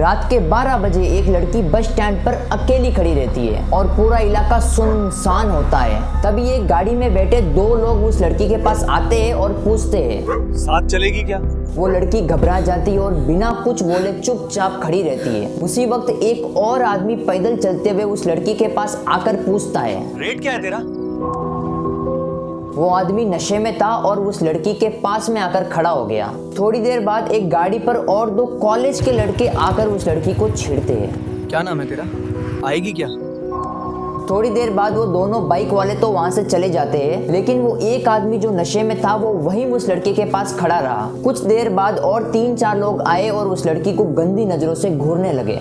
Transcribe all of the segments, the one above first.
रात के 12 बजे एक लड़की बस स्टैंड पर अकेली खड़ी रहती है और पूरा इलाका सुनसान होता है। तभी एक गाड़ी में बैठे 2 लोग उस लड़की के पास आते हैं और पूछते हैं, साथ चलेगी क्या? वो लड़की घबरा जाती है और बिना कुछ बोले चुपचाप खड़ी रहती है। उसी वक्त एक और आदमी पैदल चलते हुए उस लड़की के पास आकर पूछता है, रेट क्या है तेरा? वो आदमी नशे में था और उस लड़की के पास में आकर खड़ा हो गया। थोड़ी देर बाद एक गाड़ी पर और 2 कॉलेज के लड़के आकर उस लड़की को छेड़ते हैं। क्या नाम है तेरा? आएगी क्या? थोड़ी देर बाद वो दोनों बाइक वाले तो वहां से चले जाते हैं, लेकिन वो एक आदमी जो नशे में था वो वहीं उस लड़के के पास खड़ा रहा। कुछ देर बाद और 3-4 लोग आए और उस लड़की को गंदी नजरों से घूरने लगे।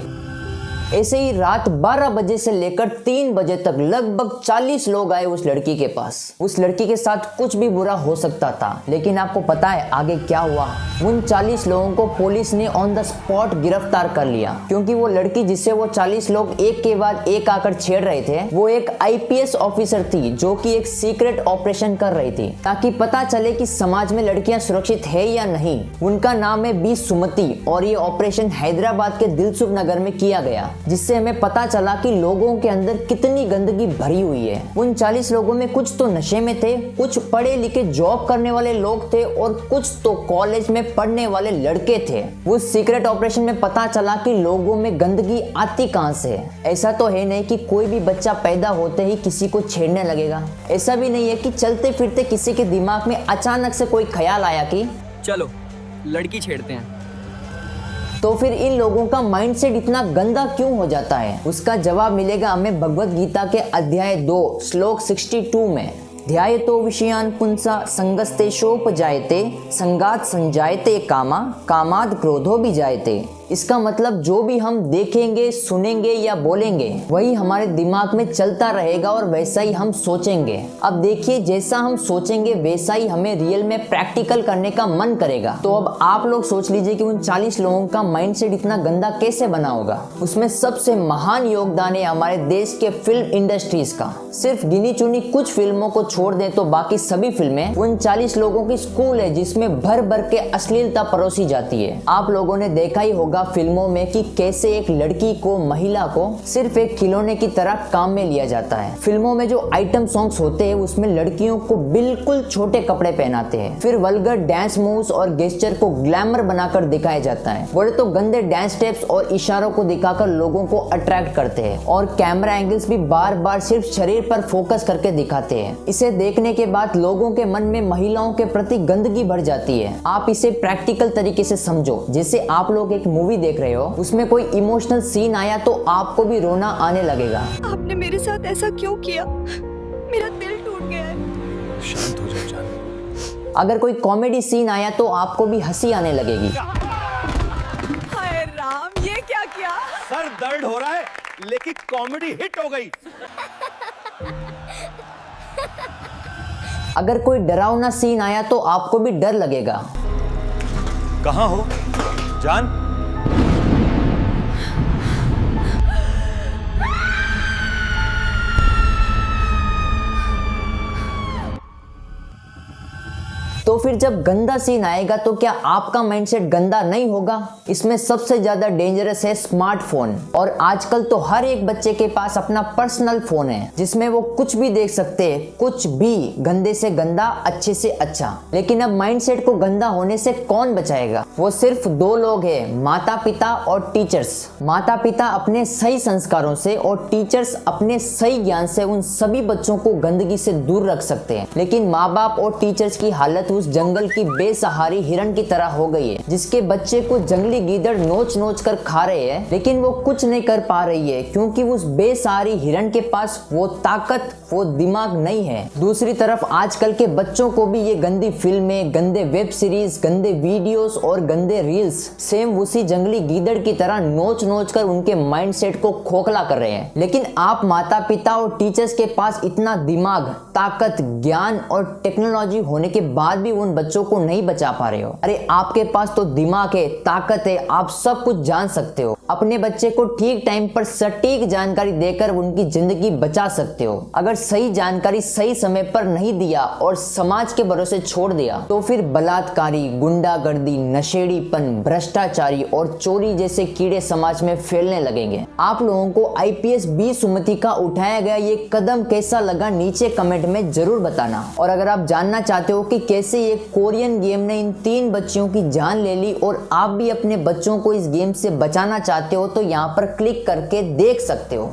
ऐसे ही रात 12 बजे से लेकर 3 बजे तक लगभग 40 लोग आए उस लड़की के पास। उस लड़की के साथ कुछ भी बुरा हो सकता था, लेकिन आपको पता है आगे क्या हुआ? उन 40 लोगों को पुलिस ने ऑन द स्पॉट गिरफ्तार कर लिया, क्योंकि वो लड़की जिसे वो 40 लोग एक के बाद एक आकर छेड़ रहे थे वो एक IPS ऑफिसर थी, जो कि एक सीक्रेट ऑपरेशन कर रही थी ताकि पता चले कि समाज में लड़कियां सुरक्षित है या नहीं। उनका नाम है बी सुमति और ये ऑपरेशन हैदराबाद के दिलसुख नगर में किया गया, जिससे हमें पता चला कि लोगों के अंदर कितनी गंदगी भरी हुई है। उन 40 लोगों में कुछ तो नशे में थे, कुछ पढ़े लिखे जॉब करने वाले लोग थे और कुछ तो कॉलेज में पढ़ने वाले लड़के थे। उस सीक्रेट ऑपरेशन में पता चला कि लोगों में गंदगी आती कहां से है। ऐसा तो है नहीं कि कोई भी बच्चा पैदा होते ही किसी को छेड़ने लगेगा। ऐसा भी नहीं है कि चलते फिरते किसी के दिमाग में अचानक से कोई ख्याल आया कि चलो लड़की छेड़ते हैं। तो फिर इन लोगों का माइंडसेट इतना गंदा क्यों हो जाता है? उसका जवाब मिलेगा हमें भगवत गीता के अध्याय 2 श्लोक 62 में। ध्यायतो विषयान पुंसा संगस्तेषोपजायते संगात संजायते कामा कामाद क्रोधो भी जायते। इसका मतलब जो भी हम देखेंगे, सुनेंगे या बोलेंगे वही हमारे दिमाग में चलता रहेगा और वैसा ही हम सोचेंगे। अब देखिए, जैसा हम सोचेंगे वैसा ही हमें रियल में प्रैक्टिकल करने का मन करेगा। तो अब आप लोग सोच लीजिए कि उन 40 लोगों का माइंडसेट इतना गंदा कैसे बना होगा। उसमें सबसे महान योगदान है हमारे देश के फिल्म इंडस्ट्रीज का। सिर्फ गिनी चुनी कुछ फिल्मों को छोड़ दें तो बाकी सभी फिल्में उन 40 लोगों की स्कूल है, जिसमें भर भर के अश्लीलता परोसी जाती है। आप लोगों ने देखा ही होगा फिल्मों में कि कैसे एक लड़की को, महिला को सिर्फ एक खिलौने की तरह काम में लिया जाता है। फिल्मों में जो आइटम सॉन्ग्स होते हैं उसमें लड़कियों को बिल्कुल छोटे कपड़े पहनाते हैं, फिर वल्गर डांस मूव्स और गेस्चर को ग्लैमर बनाकर दिखाया जाता है। बोले तो गंदे डांस स्टेप्स और इशारों को दिखाकर लोगों को अट्रैक्ट करते हैं और कैमरा एंगल्स भी बार बार सिर्फ शरीर पर फोकस करके दिखाते हैं। इसे देखने के बाद लोगों के मन में महिलाओं के प्रति गंदगी भर जाती है। आप इसे प्रैक्टिकल तरीके से समझो। जैसे आप लोग एक मूवी देख रहे हो, उसमें कोई इमोशनल सीन आया तो आपको भी रोना आने लगेगा। आपने मेरे साथ ऐसा क्यों किया? मेरा दिल टूट गया है। शांत हो जाओ जान। अगर कोई कॉमेडी सीन आया तो आपको भी हंसी आने लगेगी। हाय राम, ये क्या किया? सर दर्द हो रहा है लेकिन कॉमेडी हिट हो गई। अगर कोई डरावना सीन आया तो आपको भी डर लगेगा। कहाँ हो जान? तो फिर जब गंदा सीन आएगा तो क्या आपका माइंडसेट गंदा नहीं होगा? इसमें सबसे ज्यादा डेंजरस है स्मार्टफोन। और आजकल तो हर एक बच्चे के पास अपना पर्सनल फोन है, जिसमें वो कुछ भी देख सकते हैं, कुछ भी, गंदे से गंदा, अच्छे से अच्छा। लेकिन अब माइंडसेट को गंदा होने से कौन बचाएगा? वो सिर्फ 2 लोग हैं, माता पिता और टीचर्स। माता पिता अपने सही संस्कारों से और टीचर्स अपने सही ज्ञान से उन सभी बच्चों को गंदगी से दूर रख सकते हैं। लेकिन माँ बाप और टीचर्स की हालत उस जंगल की बेसहारी हिरण की तरह हो गई है, जिसके बच्चे को जंगली गीदड़ नोच नोच कर खा रहे हैं, लेकिन वो कुछ नहीं कर पा रही है क्योंकि उस बेसहारी हिरण के पास वो ताकत, वो दिमाग नहीं है। दूसरी तरफ आजकल के बच्चों को भी ये गंदी फिल्में, गंदे वेब सीरीज, गंदे वीडियोस और गंदे रील्स सेम उसी जंगली गीदड़ की तरह नोच नोच कर उनके माइंडसेट को खोखला कर रहे हैं। लेकिन आप माता पिता और टीचर्स के पास इतना दिमाग, ताकत, ज्ञान और टेक्नोलॉजी होने के बाद भी उन उन बच्चों को नहीं बचा पा रहे हो। अरे आपके पास तो दिमाग है, ताकत है, आप सब कुछ जान सकते हो। अपने बच्चे को ठीक टाइम पर सटीक जानकारी देकर उनकी जिंदगी बचा सकते हो। अगर सही जानकारी सही समय पर नहीं दिया और समाज के भरोसे छोड़ दिया तो फिर बलात्कारी, गुंडागर्दी, नशेड़ीपन, भ्रष्टाचारी और चोरी जैसे कीड़े समाज में फैलने लगेंगे। आप लोगों को IPS बी सुमति का उठाया गया ये कदम कैसा लगा नीचे कमेंट में जरूर बताना। और अगर आप जानना चाहते हो कि कैसे ये कोरियन गेम ने इन 3 बच्चियों की जान ले ली और आप भी अपने बच्चों को इस गेम से बचाना चाहते हो तो यहाँ पर क्लिक करके देख सकते हो।